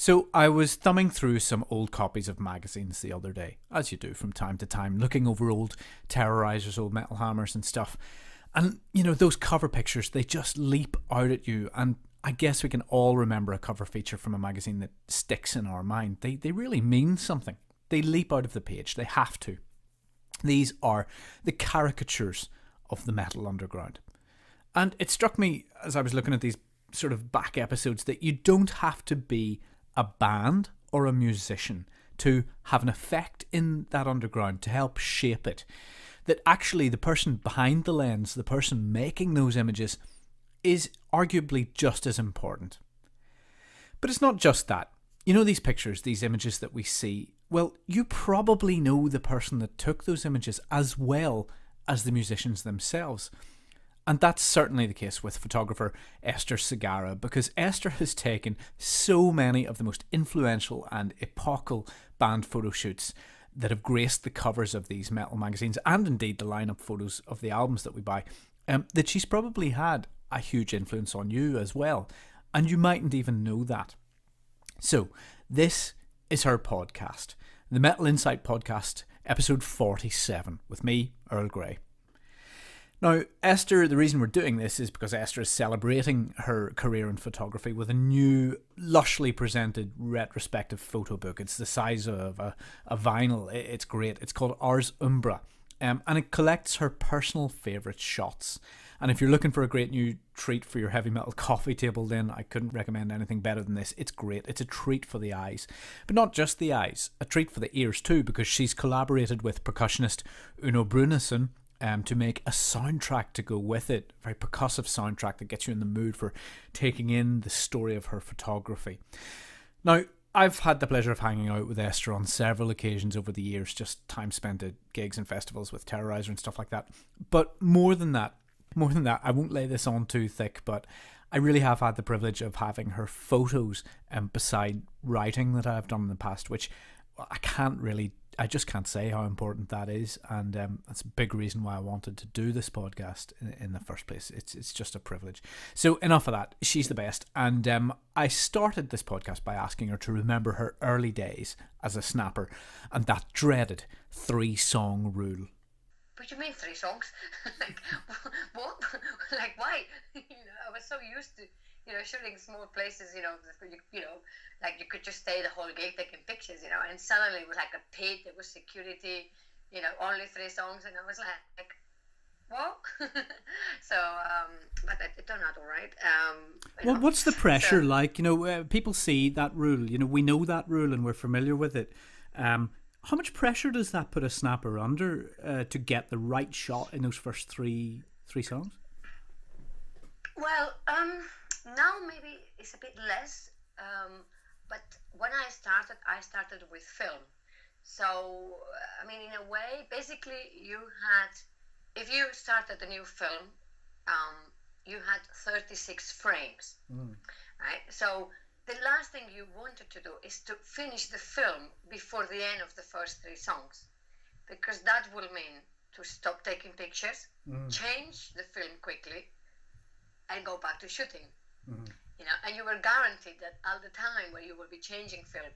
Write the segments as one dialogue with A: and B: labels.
A: So I was thumbing through some old copies of magazines the other day, as you do from time to time, looking over old Terrorizers, old Metal Hammers and stuff. And, those cover pictures, they just leap out at you. And I guess we can all remember a cover feature from a magazine that sticks in our mind. They really mean something. They leap out of the page. They have to. These are the caricatures of the metal underground. And it struck me as I was looking at these sort of back episodes that you don't have to be a band or a musician to have an effect in that underground, to help shape it. That actually the person behind the lens, the person making those images, is arguably just as important. But it's not just that. These pictures, these images that we see, well, you probably know the person that took those images as well as the musicians themselves. And that's certainly the case with photographer Ester Segarra, because Ester has taken so many of the most influential and epochal band photo shoots that have graced the covers of these metal magazines, and indeed the lineup photos of the albums that we buy, that she's probably had a huge influence on you as well. And you mightn't even know that. So, this is her podcast, the Metal Insight Podcast, episode 47, with me, Earl Grey. Now, Ester, the reason we're doing this is because Ester is celebrating her career in photography with a new, lushly presented retrospective photo book. It's the size of a vinyl. It's great. It's called Ars Umbra, and it collects her personal favourite shots. And if you're looking for a great new treat for your heavy metal coffee table, then I couldn't recommend anything better than this. It's great. It's a treat for the eyes. But not just the eyes, a treat for the ears too, because she's collaborated with percussionist Uno Brunisson to make a soundtrack to go with it, a very percussive soundtrack that gets you in the mood for taking in the story of her photography. Now, I've had the pleasure of hanging out with Ester on several occasions over the years, just time spent at gigs and festivals with Terrorizer and stuff like that. But more than that, I won't lay this on too thick, but I really have had the privilege of having her photos beside writing that I've done in the past, which I just can't say how important that is, and that's a big reason why I wanted to do this podcast in the first place. It's just a privilege. So enough of that. She's the best, and I started this podcast by asking her to remember her early days as a snapper and that dreaded 3-song rule.
B: What do you mean 3 songs? Like, what? Like, why? I was so used to, shooting small places, like you could just stay the whole gig taking pictures, and suddenly it was like a pit, there was security, only 3 songs, and I was like, what? So, but it turned out all right.
A: Well, what's the pressure like? People see that rule, we know that rule and we're familiar with it. How much pressure does that put a snapper under to get the right shot in those first three songs?
B: Well, now maybe it's a bit less, but when I started with film. So, in a way, basically if you started a new film, you had 36 frames, right? So the last thing you wanted to do is to finish the film before the end of the first 3 songs, because that will mean to stop taking pictures, change the film quickly, and go back to shooting. And you were guaranteed that all the time where you will be changing film,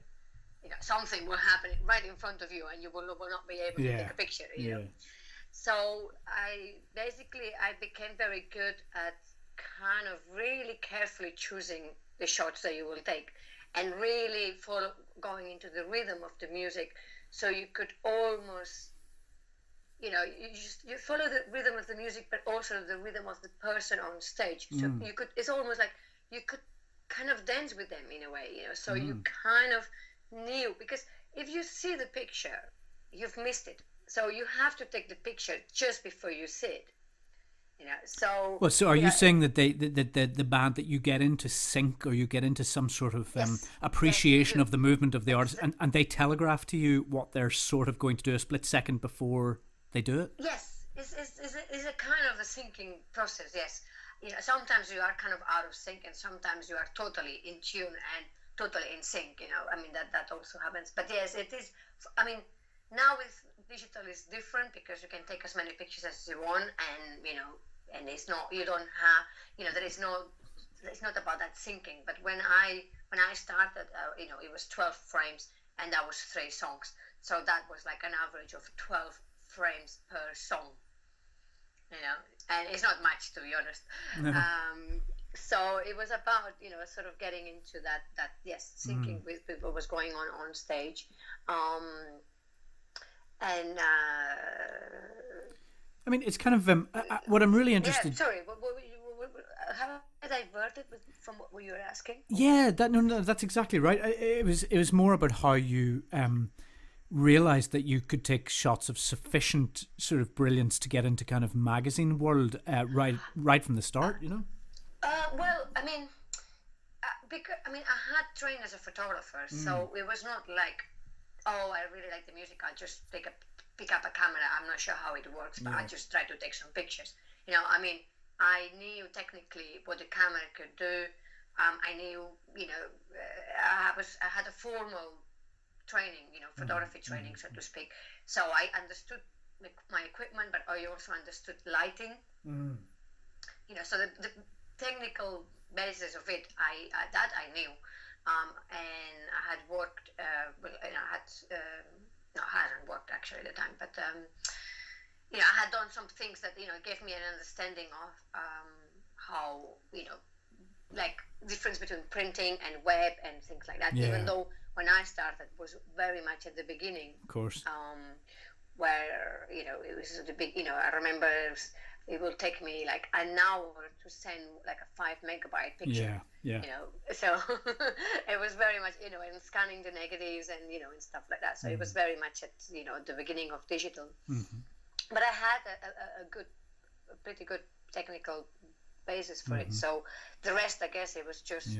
B: something will happen right in front of you, and you will not be able to take a picture. You know? So I became very good at kind of really carefully choosing the shots that you will take, and really going into the rhythm of the music, so you could almost, you follow the rhythm of the music, but also the rhythm of the person on stage. So you could, it's almost like you could kind of dance with them in a way, so you kind of knew, because if you see the picture, you've missed it. So you have to take the picture just before you see it. So
A: are you saying that the band, that you get into sync, or you get into some sort of appreciation of the movement of the artist, and they telegraph to you what they're sort of going to do a split second before they do it?
B: Yes, it's a kind of a syncing process. Yes, sometimes you are kind of out of sync, and sometimes you are totally in tune and totally in sync. That also happens. But yes, it is. Now with digital is different, because you can take as many pictures as you want, and and it's not, you don't have, it's not about that syncing. But when I when I started, it was 12 frames, and that was 3 songs. So that was like an average of 12 frames per song, and it's not much, to be honest.
A: No.
B: So it was about, sort of getting into that syncing with what was going on stage. And
A: I mean, it's kind of what I'm really interested.
B: Yeah, sorry. How I diverted from what you were asking?
A: Yeah, no, that's exactly right. It was more about how you realized that you could take shots of sufficient sort of brilliance to get into kind of magazine world right from the start.
B: Well, I mean, because I had trained as a photographer, so it was not like, oh, I really like the music, I'll just pick up a camera. I'm not sure how it works, but I just try to take some pictures. I knew technically what the camera could do. I knew, I had a formal training, photography training, so to speak. So I understood my equipment, but I also understood lighting. So the technical basis of it, I knew. And I had worked, I hadn't worked actually at the time, but I had done some things that gave me an understanding of how like difference between printing and web and things like that. Even though when I started was very much at the beginning,
A: of course,
B: where it was the big. I remember it will take me like an hour to send like a 5 megabyte picture.
A: Yeah.
B: So it was very much and scanning the negatives and and stuff like that. So it was very much at the beginning of digital. But I had a pretty good technical basis for it. So the rest, I guess, it was just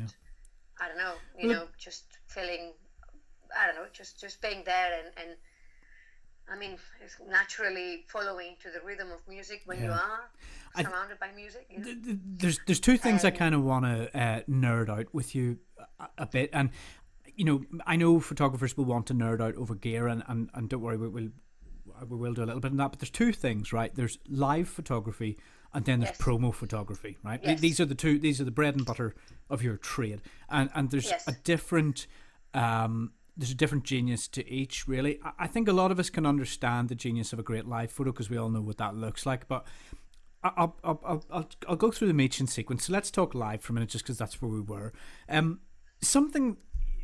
B: I don't know, just feeling, I don't know, just being there and I mean, it's naturally following to the rhythm of music when you are surrounded by music.
A: There's two things I kind of want to nerd out with you a bit, and I know photographers will want to nerd out over gear, and don't worry, we will do a little bit on that. But there's two things, right? There's live photography, and then there's promo photography, right?
B: Yes.
A: These are the bread and butter of your trade, and there's a different. There's a different genius to each, really. I think a lot of us can understand the genius of a great live photo because we all know what that looks like. But I'll go through them each in sequence. So let's talk live for a minute, just because that's where we were. Something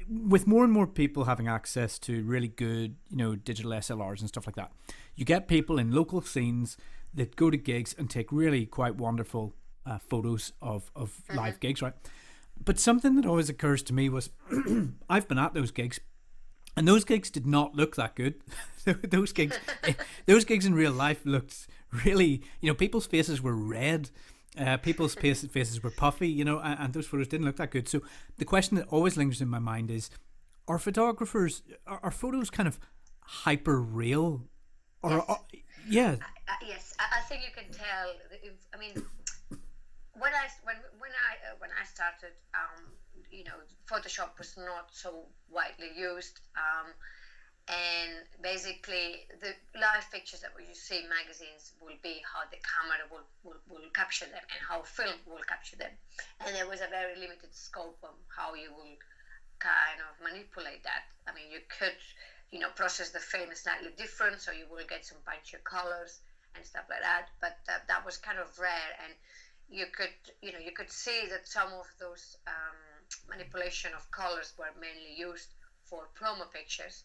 A: with more and more people having access to really good, digital SLRs and stuff like that. You get people in local scenes that go to gigs and take really quite wonderful photos of live gigs, right? But something that always occurs to me was I've been at those gigs. And those gigs did not look that good. those gigs in real life looked really, people's faces were red, people's faces were puffy, and those photos didn't look that good. So the question that always lingers in my mind is, are photographers, are photos kind of hyper real? Or
B: yes, I think you can tell. I mean, when I started, Photoshop was not so widely used, and basically the live pictures that you see in magazines will be how the camera will capture them and how film will capture them, and there was a very limited scope of how you will kind of manipulate that. I mean, you could process the film slightly different, so you will get some punchier colors and stuff like that, but that was kind of rare, and you could see that some of those manipulation of colors were mainly used for promo pictures,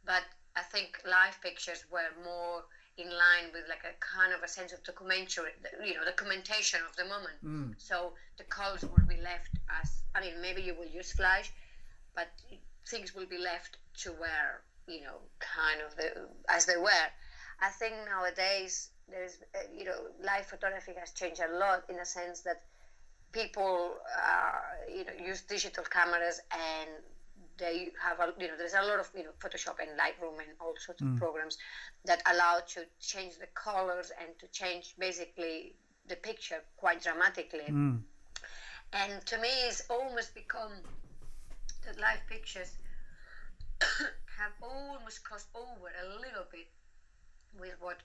B: but I think live pictures were more in line with like a kind of a sense of documentary, documentation of the moment. So the colors will be left as, I mean, maybe you will use flash, but things will be left to where, kind of as they were. I think nowadays there's, live photography has changed a lot in a sense that people, use digital cameras, and they have, there's a lot of, Photoshop and Lightroom and all sorts of programs that allow to change the colors and to change basically the picture quite dramatically. And to me, it's almost become that live pictures have almost crossed over a little bit with what,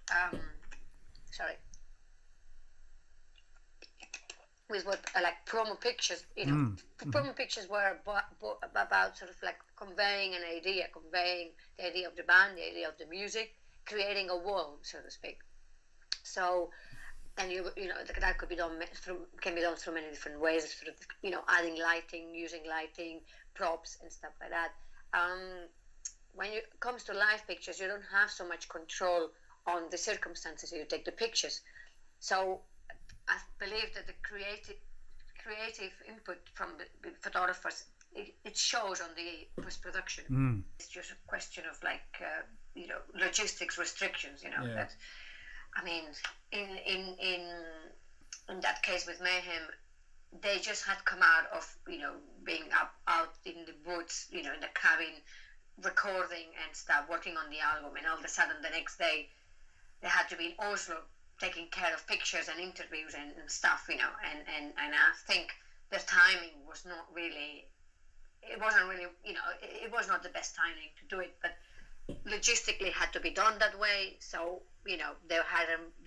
B: with what like promo pictures. Promo pictures were about sort of like conveying an idea, conveying the idea of the band, the idea of the music, creating a world, so to speak. So, and you know that could be done can be done through many different ways, sort of adding lighting, using lighting, props, and stuff like that. When it comes to live pictures, you don't have so much control on the circumstances you take the pictures. So I believe that the creative input from the photographers, it shows on the post-production. It's just a question of like logistics restrictions. That, I mean, in that case with Mayhem, they just had come out of being out in the woods, in the cabin, recording and stuff, working on the album, and all of a sudden the next day they had to be in Oslo taking care of pictures and interviews and stuff, and I think the timing was not really, it was not the best timing to do it, but logistically had to be done that way. So there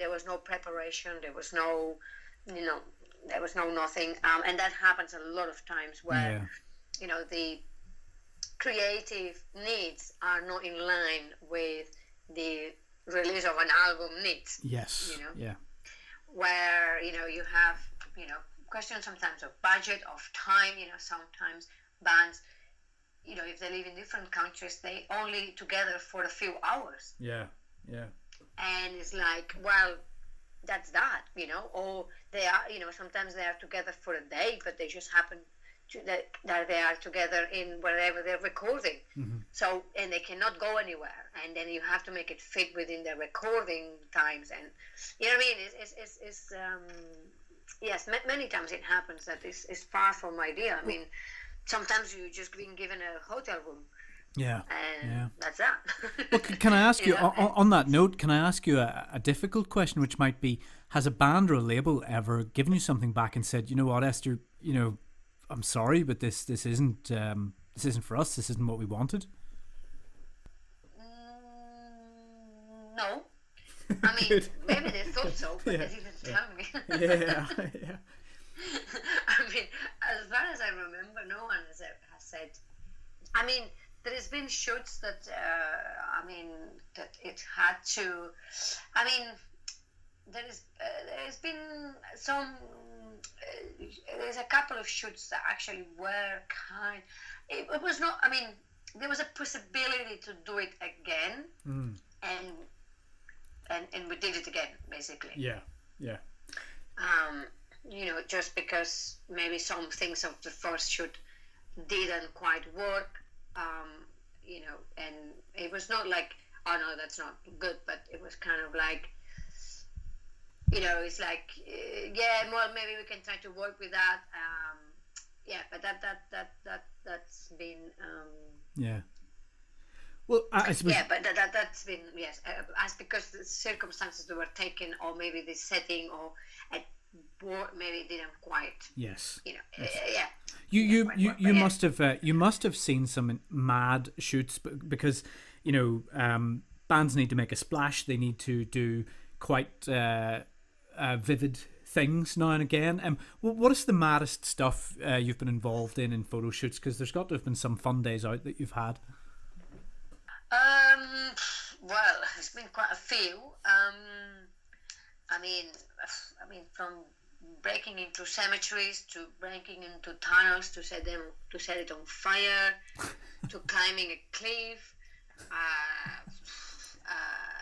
B: was no preparation, there was no nothing, and that happens a lot of times where the creative needs are not in line with the release of an album needs.
A: Yes.
B: Where you have questions sometimes of budget, of time. Sometimes bands, if they live in different countries, they only together for a few hours.
A: Yeah.
B: And it's like, well, that's that. Or they are, sometimes they are together for a day, but they just happen that they are together in wherever they're recording. So, and they cannot go anywhere, and then you have to make it fit within their recording times, and you know what I mean. Yes, many times it happens that it's far from ideal. I mean, sometimes you just being given a hotel room. And that's that.
A: Well, can I ask you, on that note, can I ask you a difficult question, which might be, has a band or a label ever given you something back and said, you know what, Esther, I'm sorry, but this isn't for us. This isn't what we wanted.
B: No, I mean maybe they thought so, but they didn't tell me.
A: Yeah.
B: I mean, as far as I remember, no one has said. I mean, there has been shoots that that it had to. I mean, there's been some. There's a couple of shoots that actually were kind. It was not. I mean, there was a possibility to do it again, and we did it again, basically.
A: Yeah.
B: Just because maybe some things of the first shoot didn't quite work, and it was not like, oh no, that's not good, but it was kind of like, it's like, well, maybe we can try to work with that. But that's been.
A: Yeah. Well, I suppose.
B: Yeah, but that's been, yes, as because the circumstances that were taken, or maybe the setting, or at work, maybe it didn't quite.
A: Yes.
B: Yeah.
A: You must have seen some mad shoots because bands need to make a splash. They need to do quite vivid things now and again. What is the maddest stuff you've been involved in photo shoots? Because there's got to have been some fun days out that you've had.
B: Well, it's been quite a few. I mean, from breaking into cemeteries to breaking into tunnels to set it on fire, to climbing a cliff.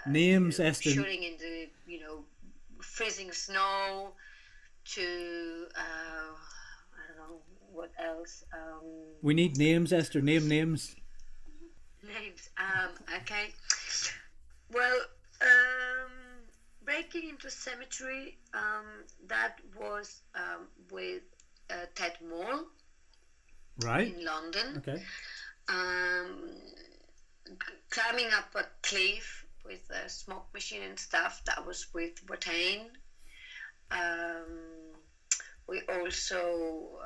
A: Names, Esther.
B: Shooting in the freezing snow. To I don't know what else.
A: We need names, Esther. Name names.
B: Names. Okay. Well, breaking into cemetery. That was with Ted Moore.
A: Right.
B: In London.
A: Okay.
B: Climbing up a cliff with a smoke machine and stuff. That was with Watain. We also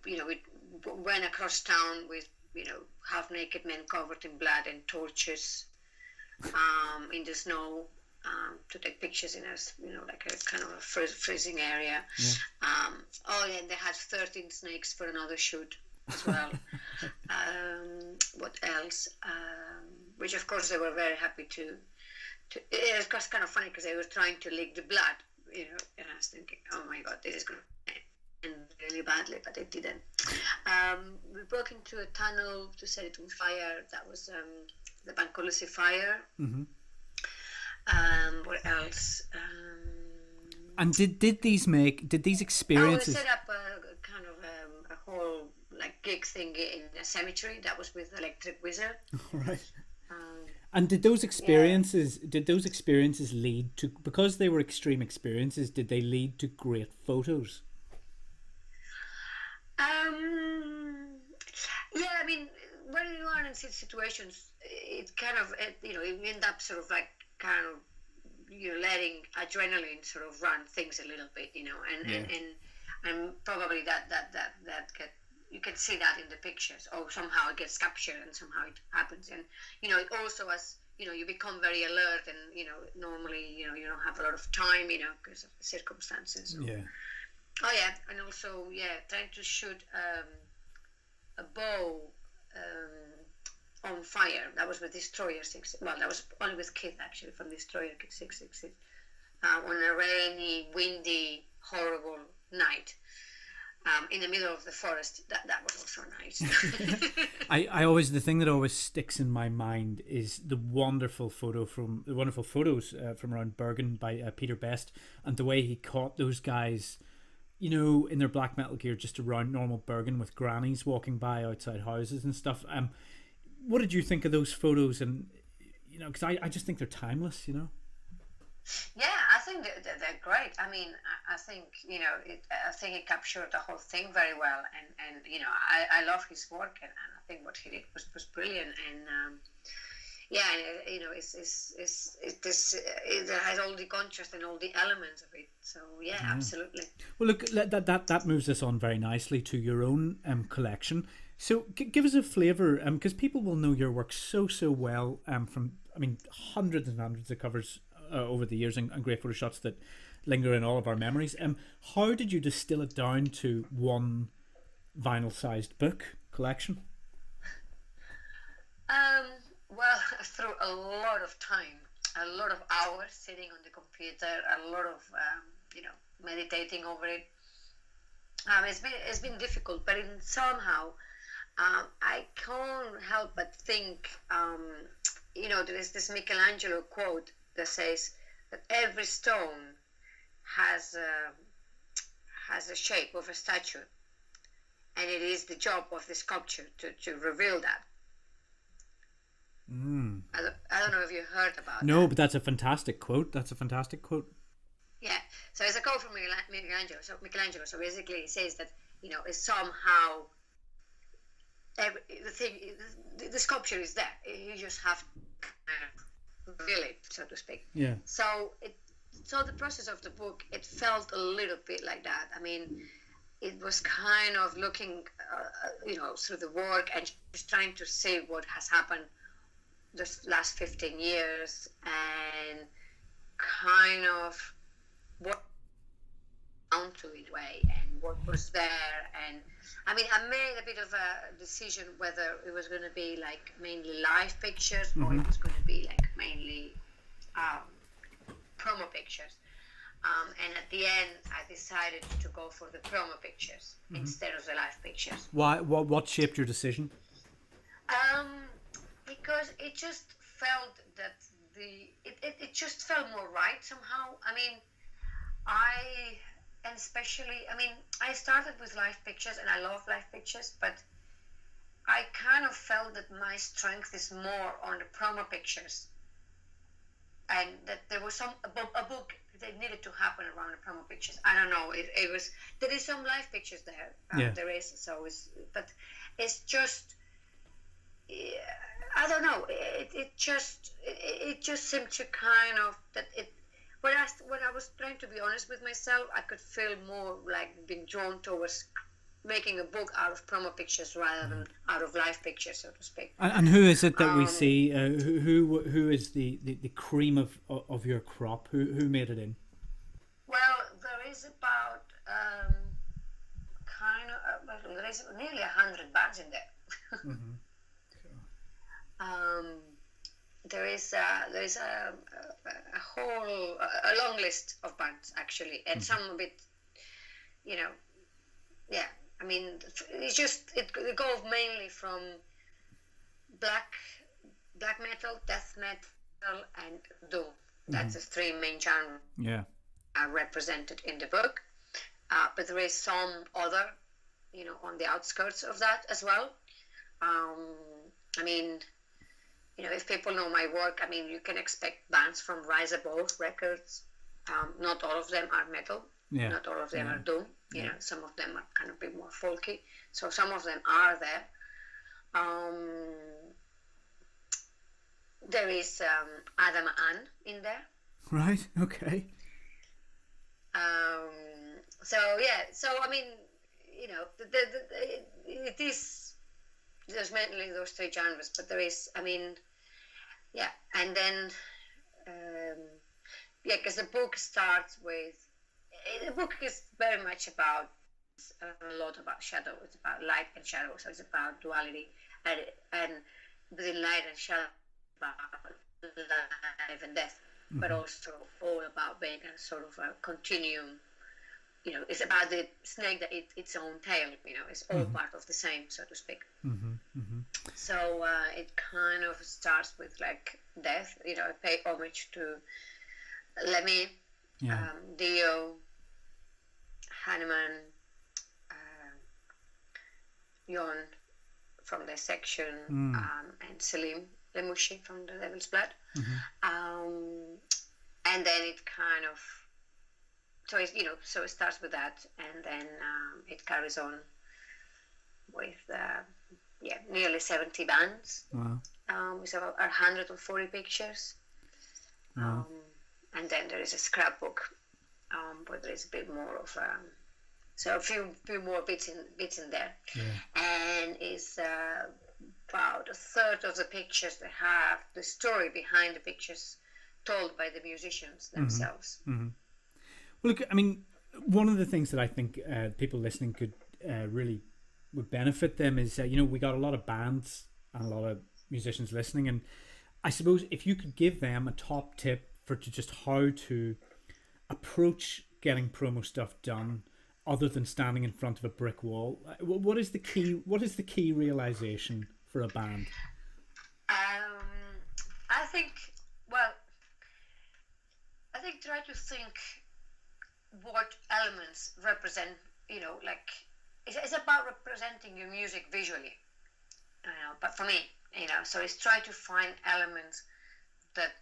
B: we went across town with half naked men covered in blood and torches in the snow. to take pictures in like a kind of a freezing area.
A: Yeah.
B: And they had 13 snakes for another shoot as well. What else? Which of course they were very happy to. It was kind of funny because they were trying to lick the blood, and I was thinking, oh my god, this is going to end really badly, but it didn't. We broke into a tunnel to set it on fire. That was the Bancolisi fire.
A: Mm-hmm.
B: What else?
A: And did these experiences?
B: We set up a kind of a whole like gig thing in a cemetery. That was with Electric Wizard.
A: Right. And did those experiences lead to, because they were extreme experiences, did they lead to great photos?
B: Yeah, I mean, when you are in such situations, it kind of, you end up sort of like kind of, letting adrenaline sort of run things a little bit, and probably that you can see that in the pictures, or somehow it gets captured and somehow it happens. And, it also as, you become very alert and, normally, you don't have a lot of time, because of the circumstances. So.
A: Yeah.
B: Oh, yeah. And also, trying to shoot a bow on fire. That was with Destroyer 6. Well, that was only with Kit, actually, from Destroyer 666. On a rainy, windy, horrible night. In the middle of the forest. That was also nice.
A: I always, the thing that always sticks in my mind is the wonderful photos from around Bergen by Peter Best, and the way he caught those guys, in their black metal gear, just around normal Bergen with grannies walking by outside houses and stuff. What did you think of those photos? And because I just think they're timeless.
B: Yeah, I think they're great. I mean, I think I think he captured the whole thing very well, and I love his work, and I think what he did was brilliant. And it has all the contrast and all the elements of it. So yeah, absolutely.
A: Well, look, that moves us on very nicely to your own collection. So give us a flavour, because people will know your work so well from, hundreds and hundreds of covers over the years, and great photo shots that linger in all of our memories. How did you distill it down to one vinyl-sized book collection?
B: Well, through a lot of time, a lot of hours sitting on the computer, a lot of meditating over it. It's been difficult, but somehow I can't help but think. There is this Michelangelo quote that says that every stone has a shape of a statue, and it is the job of the sculpture to reveal that. I don't know if you heard about that.
A: No, but that's a fantastic quote.
B: Yeah, so it's a quote from Michelangelo. So basically, he says that it's somehow the sculpture is there. You just have to reveal it, so to speak.
A: Yeah.
B: So the process of the book, it felt a little bit like that. I mean, it was kind of looking, through the work and just trying to see what has happened this last 15 years and kind of what down to it way and what was there. And I made a bit of a decision whether it was going to be like mainly live pictures or it was going to be like mainly promo pictures. And at the end, I decided to go for the promo pictures instead of the live pictures.
A: Why? What shaped your decision?
B: Because it just felt that it just felt more right somehow. I started with live pictures and I love live pictures, but I kind of felt that my strength is more on the promo pictures, and that there was a book that needed to happen around the promo pictures. I don't know. It was, there is some live pictures there. There is, but it's just. I don't know. It just seemed to kind of that it. When I was trying to be honest with myself, I could feel more like being drawn towards making a book out of promo pictures rather than out of live pictures, so to speak.
A: And who is it that we see? Who is the cream of your crop? Who made it in?
B: Well, there is about there is nearly 100 bands in there.
A: Mm-hmm.
B: There is a long list of bands actually, and some of it, yeah. I mean, it's just it goes mainly from black metal, death metal, and doom. That's the three main genres.
A: Yeah.
B: Are represented in the book, but there is some other, on the outskirts of that as well. I mean, if people know my work, I mean, you can expect bands from Rise Above Records. Not all of them are metal.
A: Yeah.
B: Not all of them are doom. Some of them are kind of a bit more folky. So some of them are there. There is Adam Ann in there.
A: Right. Okay.
B: So I mean, it is. There's mainly those three genres, but there is. I mean, yeah, and then because the book starts with. The book is very much about a lot about shadow. It's about light and shadow, so it's about duality, and within light and shadow, about life and death, but also all about being a sort of a continuum. It's about the snake that eats its own tail. It's all part of the same, so to speak. So it kind of starts with like death. I pay homage to Lemmy, Dio, Hanneman, Jon from the section, and Selim Lemouchi from the Devil's Blood. And then it kind of, so it starts with that, and then it carries on with nearly 70 bands.
A: Wow.
B: With about 140 pictures.
A: Wow.
B: And then there is a scrapbook, but there is a bit more of so a few more bits in there, and it's about a third of the pictures that have the story behind the pictures told by the musicians themselves.
A: Well, look, I mean, one of the things that I think people listening could really would benefit them is we got a lot of bands and a lot of musicians listening, and I suppose if you could give them a top tip for just how to approach getting promo stuff done, other than standing in front of a brick wall, what is the key realization for a band?
B: I think try to think what elements represent. It's about representing your music visually. But for me, so it's try to find elements that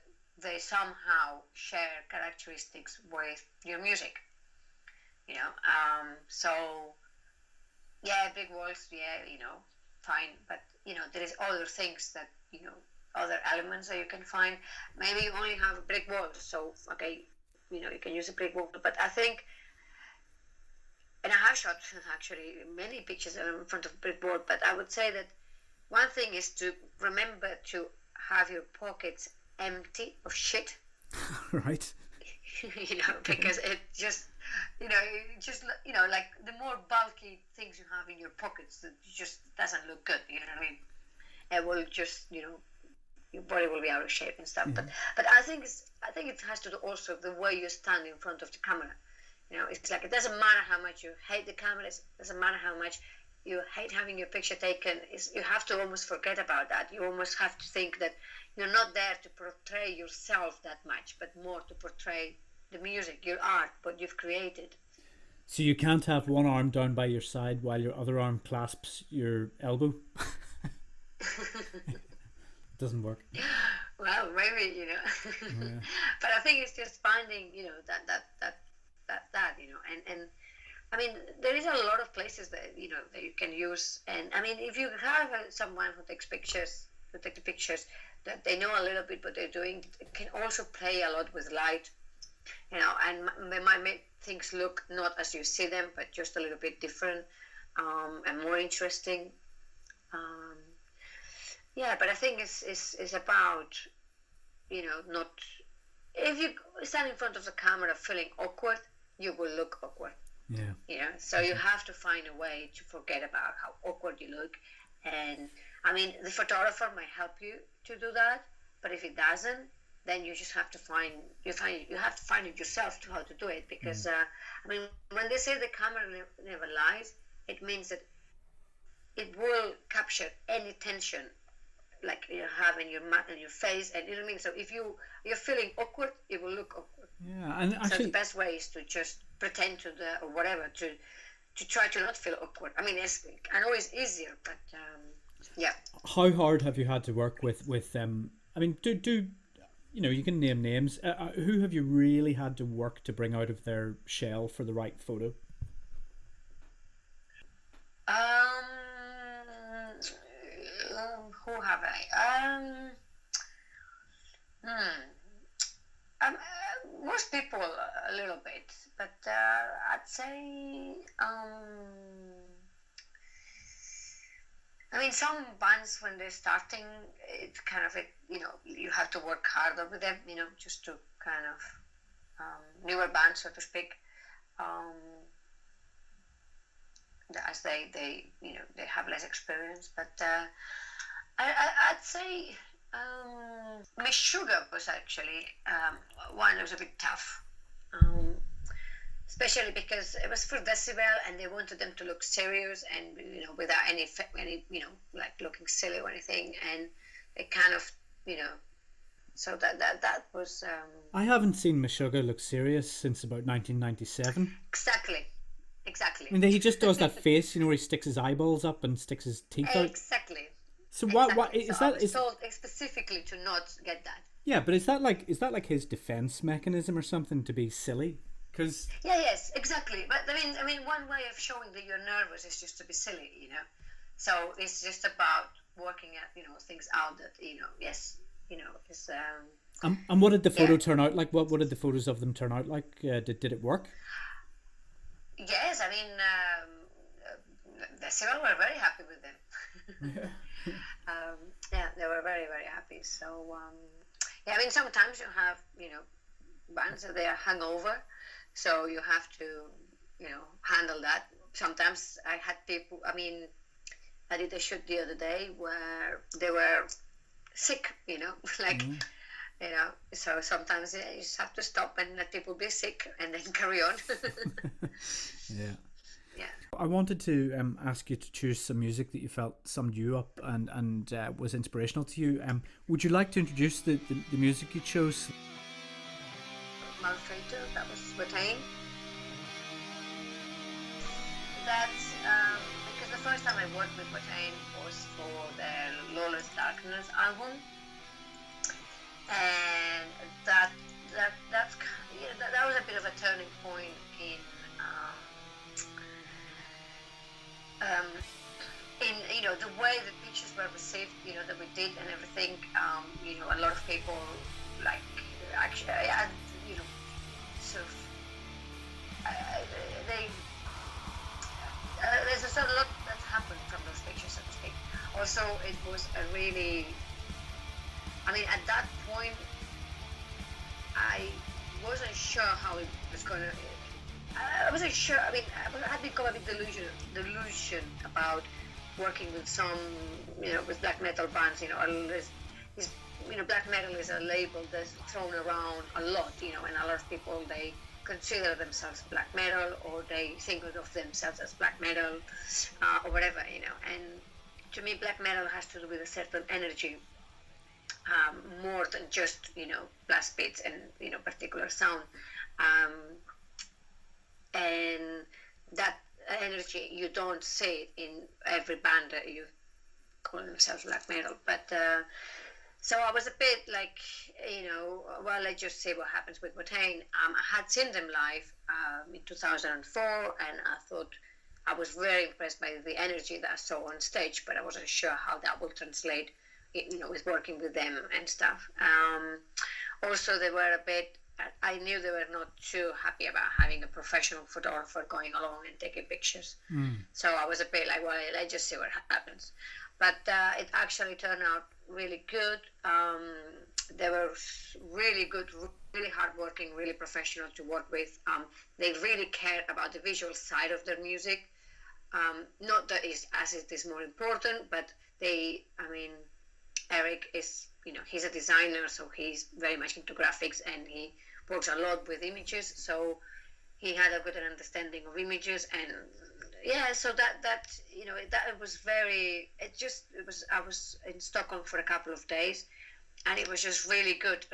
B: they somehow share characteristics with your music. So big walls, fine, but there is other things that other elements that you can find. Maybe you only have a brick wall, so okay, you can use a brick wall. But I think, and I have shot actually many pictures in front of a brick wall, but I would say that one thing is to remember to have your pockets empty of shit.
A: Right.
B: Because it just, like the more bulky things you have in your pockets, it just doesn't look good. You know what I mean? It will just, your body will be out of shape and stuff. But I think it has to do also with the way you stand in front of the camera. It's like it doesn't matter how much you hate the camera. It doesn't matter how much you hate having your picture taken. You have to almost forget about that. You almost have to think that you're not there to portray yourself that much, but more to portray the music, your art, what you've created.
A: So you can't have one arm down by your side while your other arm clasps your elbow? Doesn't work.
B: Well, maybe, But I think it's just finding, that and I mean, there is a lot of places that, that you can use. And I mean, if you have someone who takes the pictures, that they know a little bit what they're doing, it can also play a lot with light, and they might make things look not as you see them, but just a little bit different. and more interesting. Um, yeah, but I think it's about, not, if you stand in front of the camera feeling awkward, you will look awkward.
A: Yeah.
B: So you have to find a way to forget about how awkward you look. And I mean, the photographer might help you to do that, but if it doesn't, then you just have to you have to find it yourself to how to do it. Because I mean, when they say the camera never lies, it means that it will capture any tension like you have in your face, and you know what I mean. So if you're feeling awkward, it will look awkward.
A: Yeah, and actually,
B: so the best way is to just pretend or whatever to try to not feel awkward. I mean, I know it's easier, but yeah.
A: How hard have you had to work with I mean, do you can name names. Who have you really had to work to bring out of their shell for the right photo?
B: Who have I? Most people a little bit, but I'd say I mean, some bands when they're starting, it's kind of you have to work harder with them, just to kind of newer bands, so to speak. As they have less experience, but I'd say Miss Sugar was actually one that was a bit tough, especially because it was for Decibel and they wanted them to look serious and without any like looking silly or anything, and it kind of so that was.
A: I haven't seen Miss Sugar look serious since about 1997.
B: Exactly.
A: I mean, he just does that face, where he sticks his eyeballs up and sticks his teeth out.
B: Exactly.
A: So what is
B: so
A: that?
B: I was told specifically to not get that.
A: Yeah, but is that like his defense mechanism or something, to be silly? Because
B: yes, exactly. But I mean, one way of showing that you're nervous is just to be silly, So it's just about working at things out that yes, is.
A: And what did the photo turn out like? What did the photos of them turn out like? Did it work?
B: Yes, I mean, the Decibel were very happy with them. They were very, very happy. So, I mean, sometimes you have, bands that they are hungover, so you have to, handle that. Sometimes I had people, I mean, I did a shoot the other day where they were sick, like... so sometimes you just have to stop and let people be sick and then carry on. Yeah.
A: I wanted to ask you to choose some music that you felt summed you up and was inspirational to you. Would you like to introduce the music you chose?
B: Maltrator, that was Watain. That's because the first time I worked with Watain was for their Lawless Darkness album. And that was a bit of a turning point in the way the pictures were received, that we did and everything. A lot of people actually sort of they there's a lot that's happened from those pictures, so to speak. Also, it was a really, I mean, at that point, I wasn't sure how it was going to... I wasn't sure. I mean, I had become a bit delusion about working with some, with black metal bands. Black metal is a label that's thrown around a lot, and a lot of people, they consider themselves black metal, or they think of themselves as black metal, or whatever, And to me, black metal has to do with a certain energy. More than just blast beats and particular sound, and that energy you don't see it in every band that you call themselves black metal. But so I was a bit like, well, let's just see what happens with Watain. I had seen them live in 2004, and I thought I was very impressed by the energy that I saw on stage, but I wasn't sure how that will translate with working with them and stuff. Also, they were a bit I knew they were not too happy about having a professional photographer going along and taking pictures. So I was a bit like, well, let's just see what happens. But it actually turned out really good. They were really good, really hardworking, really professional to work with. They really cared about the visual side of their music. Not that as it is more important, but Eric is, he's a designer, so he's very much into graphics, and he works a lot with images. So he had a good understanding of images, and so that was I was in Stockholm for a couple of days, and it was just really good,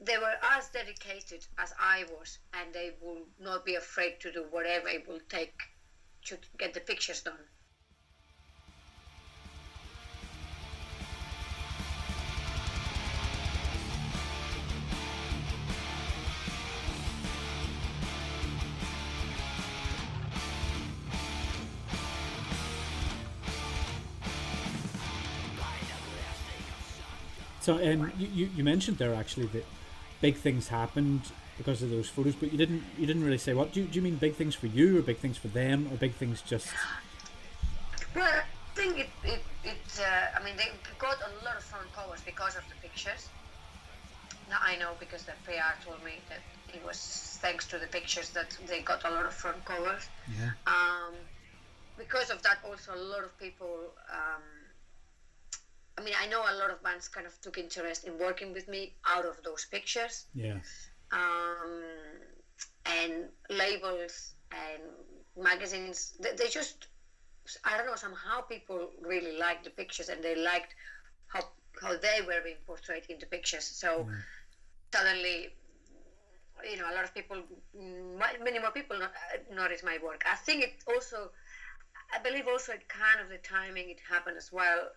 B: they were as dedicated as I was, and they will not be afraid to do whatever it will take to get the pictures done.
A: So you mentioned there actually that big things happened because of those photos, but you didn't really say what. Do you mean big things for you, or big things for them, or big things just?
B: Well, I think they got a lot of front covers because of the pictures. Now I know, because the PR told me that it was thanks to the pictures that they got a lot of front covers.
A: Yeah.
B: Because of that, also a lot of people. I know a lot of bands kind of took interest in working with me out of those pictures.
A: Yeah.
B: And labels and magazines, they just, I don't know, somehow people really liked the pictures, and they liked how they were being portrayed in the pictures. So suddenly, a lot of people, many more people noticed my work. I believe also it kind of the timing it happened as well,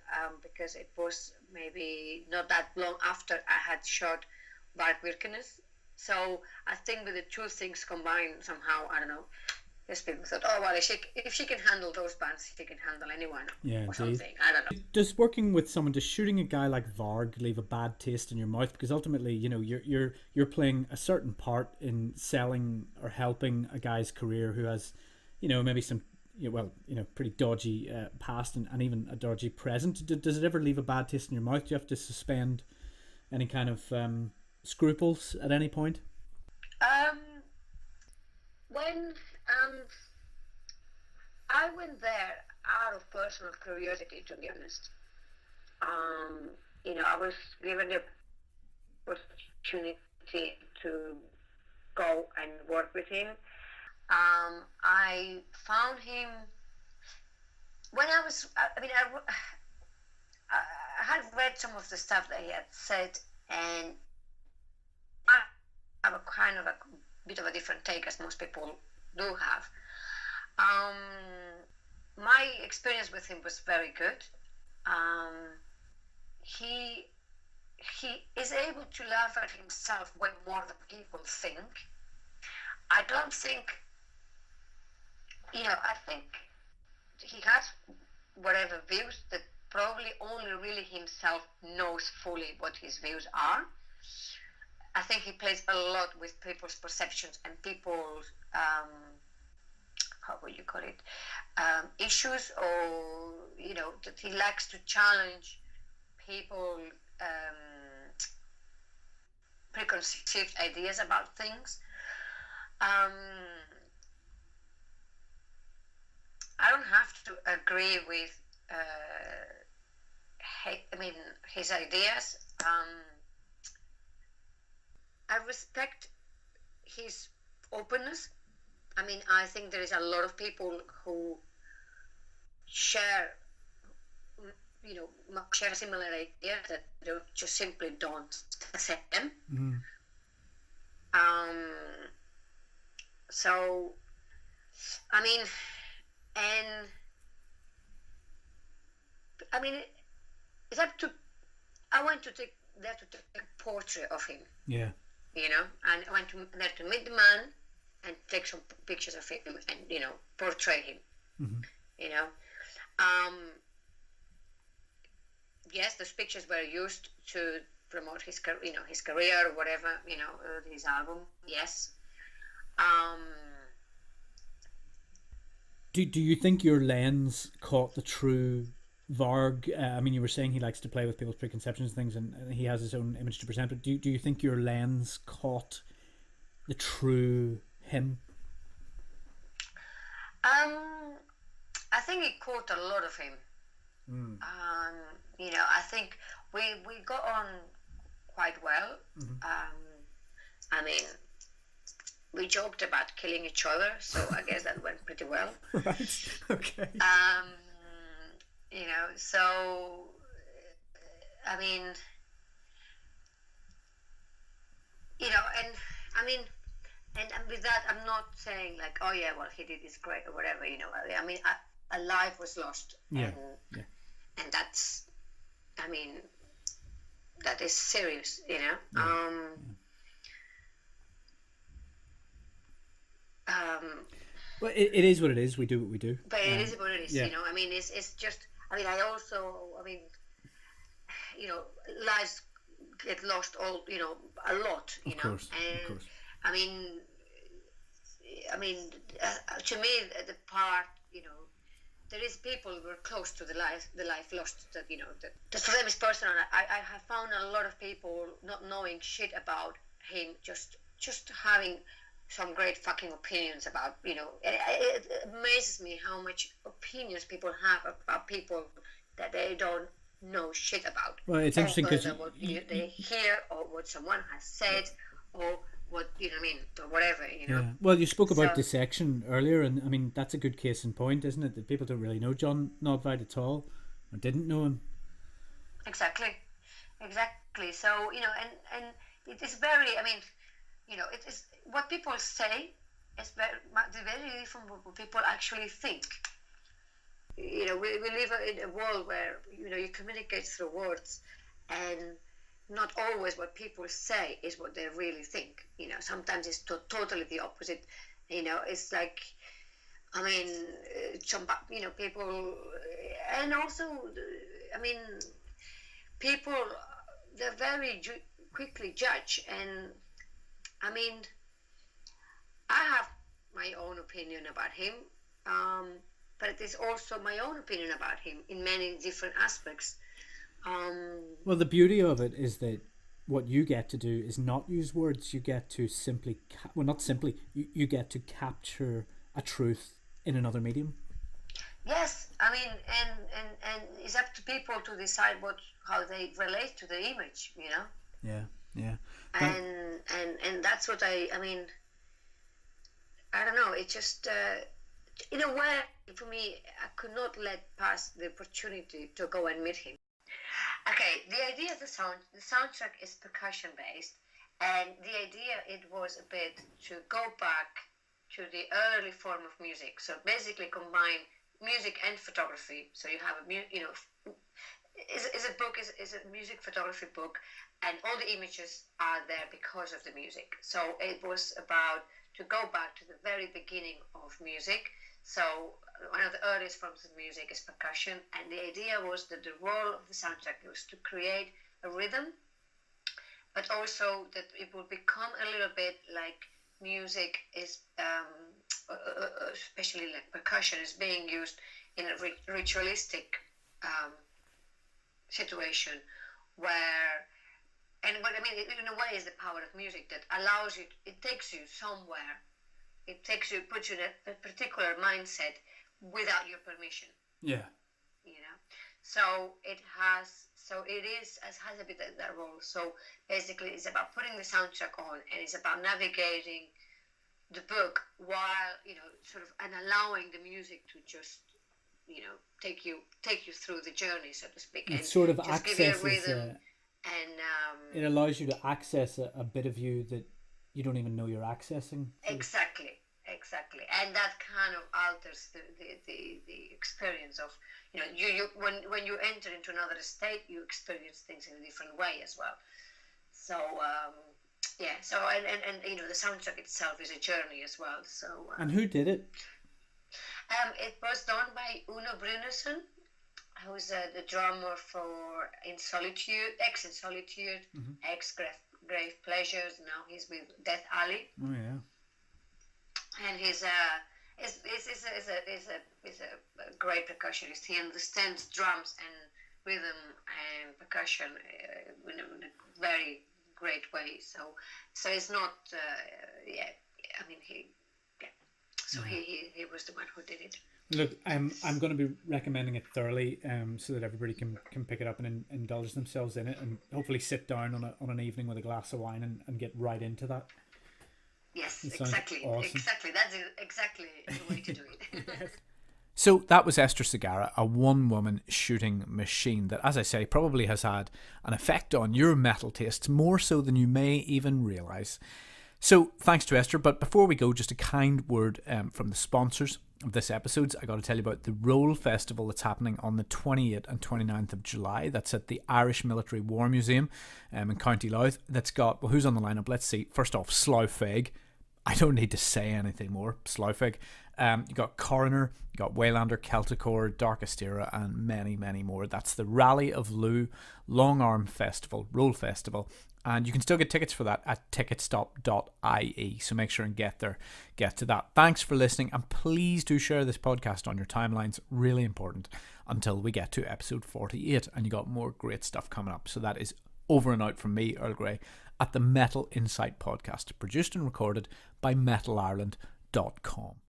B: because it was maybe not that long after I had shot Awkwardness. So I think with the two things combined somehow, I don't know, these people thought, oh well, if she can handle those bands, she can handle anyone, or something. I don't know.
A: Does shooting a guy like Varg leave a bad taste in your mouth? Because ultimately, you're playing a certain part in selling or helping a guy's career who has, maybe some, pretty dodgy past and even a dodgy present. Does it ever leave a bad taste in your mouth? Do you have to suspend any kind of scruples at any point?
B: When I went there out of personal curiosity, to be honest. I was given the opportunity to go and work with him. I found him when I had read some of the stuff that he had said, and I have a kind of a bit of a different take, as most people do have. My experience with him was very good. He is able to laugh at himself way more than people think. I don't think, I think he has whatever views that probably only really himself knows fully what his views are. I think he plays a lot with people's perceptions and people's, how would you call it, issues, or, that he likes to challenge people preconceived ideas about things. I don't have to agree with his ideas. I respect his openness. I think there is a lot of people who share similar ideas that they just simply don't accept them. So, it's up to. I went to take a portrait of him.
A: Yeah.
B: And I went there to meet the man and take some pictures of him and portray him. Yes, those pictures were used to promote his career or whatever, his album. Yes.
A: Do you think your lens caught the true Varg? I mean, you were saying he likes to play with people's preconceptions and things, and he has his own image to present. But do you think your lens caught the true him?
B: I think it caught a lot of him. I think we got on quite well. I mean, we joked about killing each other, so I guess that went pretty well.
A: Right. Okay.
B: So I mean, and with that, I'm not saying like, oh yeah, well, he did this great or whatever. I mean, a life was lost, and that's, I mean, that is serious,
A: Well, it is what it is. We do what we do.
B: But it is what it is, I mean, it's just, I mean, lives get lost a lot,
A: Of course.
B: I mean, to me, the part, there is people who are close to the life lost, that, that for them is personal. I have found a lot of people not knowing shit about him, just having some great fucking opinions about, it amazes me how much opinions people have about people that they don't know shit about.
A: Well, it's interesting because
B: what they hear or what someone has said or what, or whatever,
A: Yeah. Well, you spoke about dissection earlier, and I mean, that's a good case in point, isn't it? That people don't really know John Nordveit at all, or didn't know him.
B: Exactly. So, and it is very, I mean, it is what people say is very different from what people actually think. We live in a world where, you communicate through words, and not always what people say is what they really think. Sometimes it's totally the opposite. It's like, I mean, people, and also, I mean, people, they're very quickly judge, and I mean, I have my own opinion about him, but it is also my own opinion about him in many different aspects.
A: Well, the beauty of it is that what you get to do is not use words. You get to simply, you get to capture a truth in another medium.
B: Yes, I mean, and it's up to people to decide how they relate to the image,
A: Yeah.
B: And that's what I mean, I don't know, it just, in a way, for me, I could not let pass the opportunity to go and meet him. Okay, the idea of the soundtrack is percussion based, and the idea, it was a bit to go back to the early form of music. So basically combine music and photography. So you have is a music photography book, and all the images are there because of the music. So it was about to go back to the very beginning of music. So one of the earliest forms of music is percussion, and the idea was that the role of the soundtrack was to create a rhythm, but also that it would become a little bit like music is, especially like percussion, is being used in a ritualistic situation where, and what I mean, in a way, is the power of music that allows you, it takes you somewhere. It puts you in a particular mindset without your permission.
A: Yeah.
B: So it has a bit of that role. So basically, it's about putting the soundtrack on, and it's about navigating the book while sort of, and allowing the music to just take you through the journey, so to speak.
A: It
B: and
A: sort of
B: just give you a
A: accesses.
B: rhythm, and
A: it allows you to access a bit of you that you don't even know you're accessing.
B: Exactly, and that kind of alters the experience of you when you enter into another state, you experience things in a different way as well. So so and the soundtrack itself is a journey as well. So
A: and who did it?
B: It was done by Uno Brunesen. who's the drummer for In Solitude, ex In Solitude, ex Grave Pleasures. Now he's with Death Alley.
A: Oh yeah.
B: And he's a great percussionist. He understands drums and rhythm and percussion in a very great way. So it's not. I mean he was the one who did it.
A: Look, I'm going to be recommending it thoroughly, so that everybody can pick it up and indulge themselves in it, and hopefully sit down on an evening with a glass of wine and get right into that.
B: Yes, exactly.
A: Awesome.
B: Exactly. That's exactly the way to do it.
A: Yes. So that was Ester Segarra, a one-woman shooting machine that, as I say, probably has had an effect on your metal tastes more so than you may even realise. So thanks to Ester, but before we go, just a kind word from the sponsors of this episode. I got to tell you about the Roll Festival that's happening on the 28th and 29th of July. That's at the Irish Military War Museum in County Louth. That's got, well, who's on the lineup? Let's see. First off, Slough. I don't need to say anything more. Slough. You got Coroner, you got Waylander, Celticor, Dark Astera, and many, many more. That's the Rally of Lou Long Arm Festival, Roll Festival. And you can still get tickets for that at ticketstop.ie. So make sure and get to that. Thanks for listening. And please do share this podcast on your timelines. Really important until we get to episode 48. And you got more great stuff coming up. So that is over and out from me, Earl Grey, at the Metal Insight Podcast, produced and recorded by metalireland.com.